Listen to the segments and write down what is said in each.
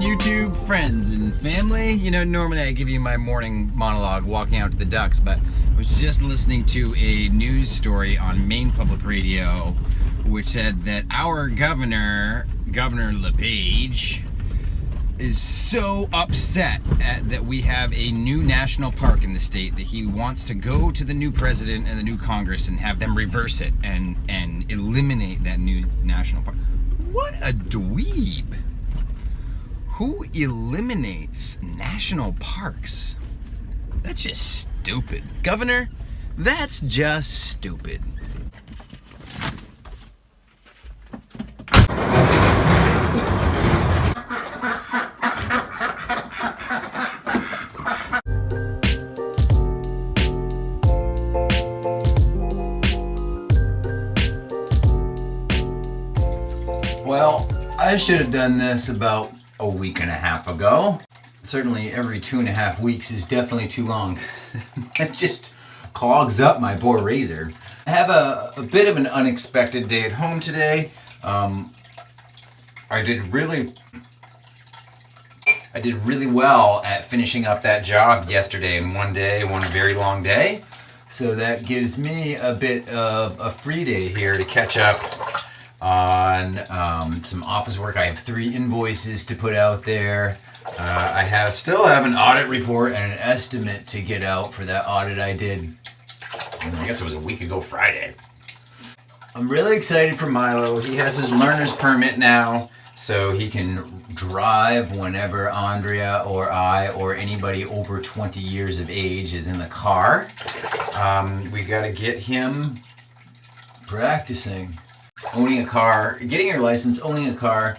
YouTube friends and family. You know, normally I give you my morning monologue walking out to the ducks, but I was just listening to a news story on Maine Public Radio which said that our Governor LePage, is so upset that we have a new national park in the state that he wants to go to the new president and the new Congress and have them reverse it and eliminate that new national park. What a dweeb. Who eliminates national parks? That's just stupid. Governor, that's just stupid. Well, I should have done this about a week and a half ago. Certainly every 2.5 weeks is definitely too long. It just clogs up my poor razor. I have a bit of an unexpected day at home today. I did really well at finishing up that job yesterday in one day, one very long day. So that gives me a bit of a free day here to catch up on some office work. I have 3 invoices to put out there. I still have an audit report and an estimate to get out for that audit I did, I guess it was a week ago Friday. I'm really excited for Milo. He has his learner's permit now, so he can drive whenever Andrea or I or anybody over 20 years of age is in the car. We got to get him practicing. Owning a car, getting your license, owning a car,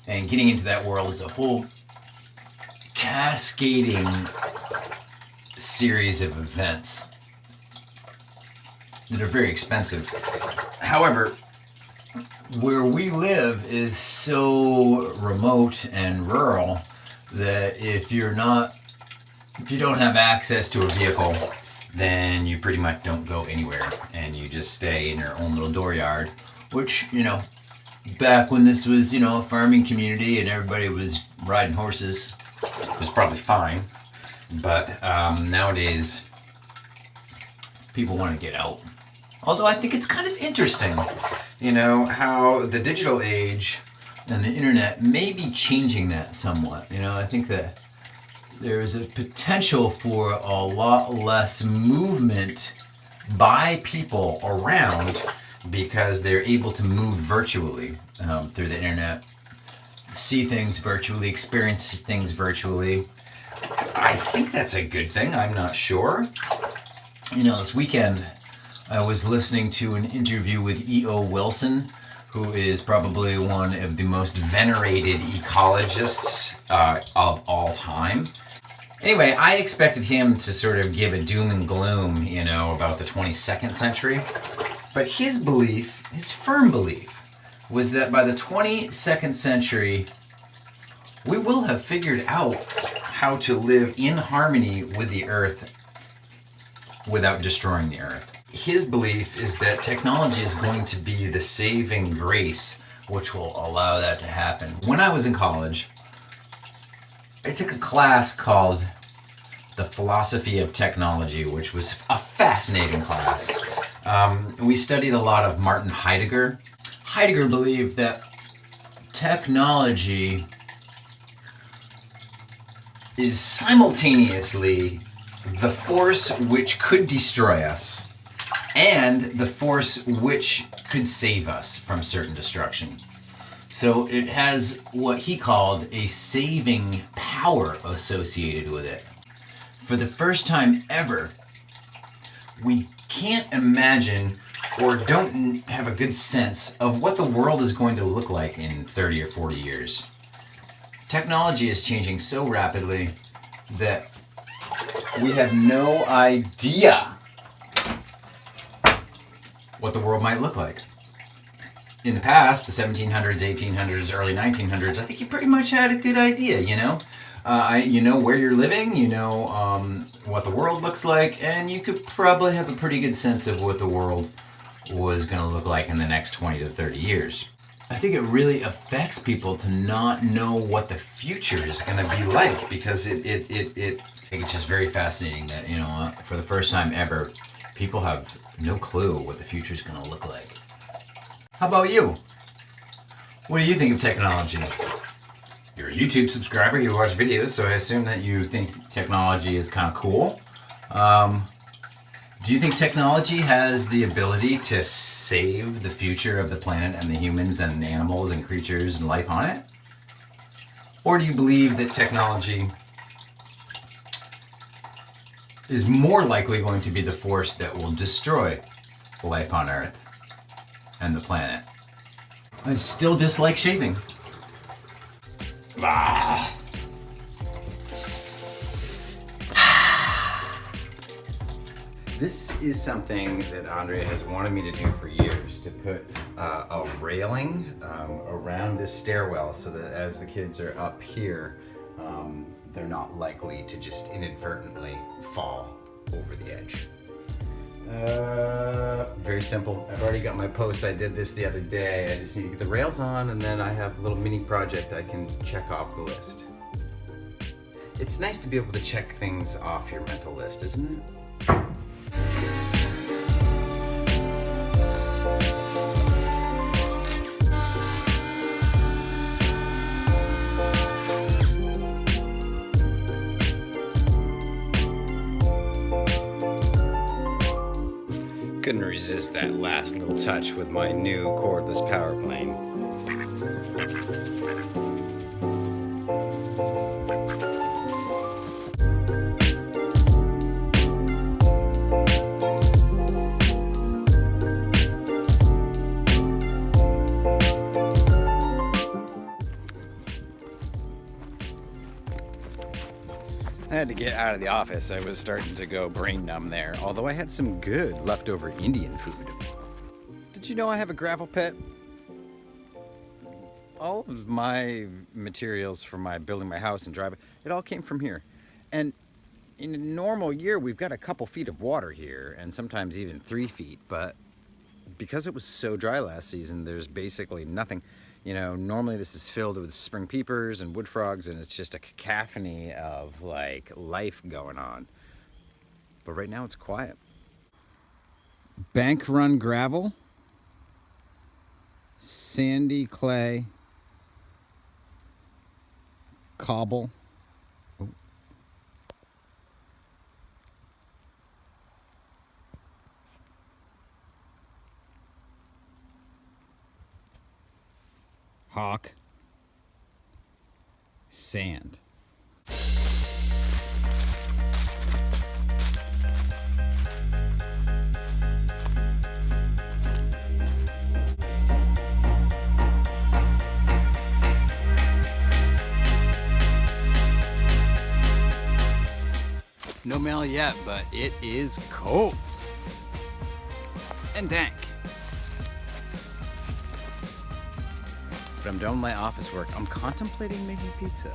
and getting into that world is a whole cascading series of events that are very expensive. However, where we live is so remote and rural that if you don't have access to a vehicle, then you pretty much don't go anywhere and you just stay in your own little dooryard. Which, back when this was, a farming community and everybody was riding horses, was probably fine. But nowadays, people want to get out. Although I think it's kind of interesting, how the digital age and the internet may be changing that somewhat. I think that there's a potential for a lot less movement by people around because they're able to move virtually through the internet, see things virtually, experience things virtually. I think that's a good thing. I'm not sure. This weekend I was listening to an interview with E.O. Wilson, who is probably one of the most venerated ecologists of all time. Anyway, I expected him to sort of give a doom and gloom, about the 22nd century. But his belief, his firm belief, was that by the 22nd century, we will have figured out how to live in harmony with the earth without destroying the earth. His belief is that technology is going to be the saving grace which will allow that to happen. When I was in college, I took a class called The Philosophy of Technology, which was a fascinating class. We studied a lot of Martin Heidegger. Heidegger believed that technology is simultaneously the force which could destroy us and the force which could save us from certain destruction. So it has what he called a saving power associated with it. For the first time ever, we can't imagine or don't have a good sense of what the world is going to look like in 30 or 40 years. Technology is changing so rapidly that we have no idea what the world might look like. In the past, the 1700s, 1800s, early 1900s, I think you pretty much had a good idea, you know where you're living, what the world looks like, and you could probably have a pretty good sense of what the world was going to look like in the next 20 to 30 years. I think it really affects people to not know what the future is going to be like, because I think it's just very fascinating that, for the first time ever, people have no clue what the future is going to look like. How about you? What do you think of technology? You're a YouTube subscriber, you watch videos, so I assume that you think technology is kind of cool. Do you think technology has the ability to save the future of the planet and the humans and animals and creatures and life on it? Or do you believe that technology is more likely going to be the force that will destroy life on Earth and the planet? I still dislike shaving. Ah. This is something that Andrea has wanted me to do for years, to put a railing around this stairwell so that as the kids are up here, they're not likely to just inadvertently fall over the edge. Very simple. I've already got my posts. I did this the other day. I just need to get the rails on, and then I have a little mini project I can check off the list. It's nice to be able to check things off your mental list, isn't it? Couldn't resist that last little touch with my new cordless power plane. I had to get out of the office. I was starting to go brain numb there, although I had some good leftover Indian food. Did you know I have a gravel pit? All of my materials for building my house and driveway, it all came from here. And in a normal year, we've got a couple feet of water here, and sometimes even 3 feet, but because it was so dry last season, there's basically nothing. Normally this is filled with spring peepers and wood frogs, and it's just a cacophony of life going on. But right now it's quiet. Bank run gravel, sandy clay, cobble. Oh. Hawk, sand. No mail yet, but it is cold and dank. But I'm done with my office work. I'm contemplating making pizza.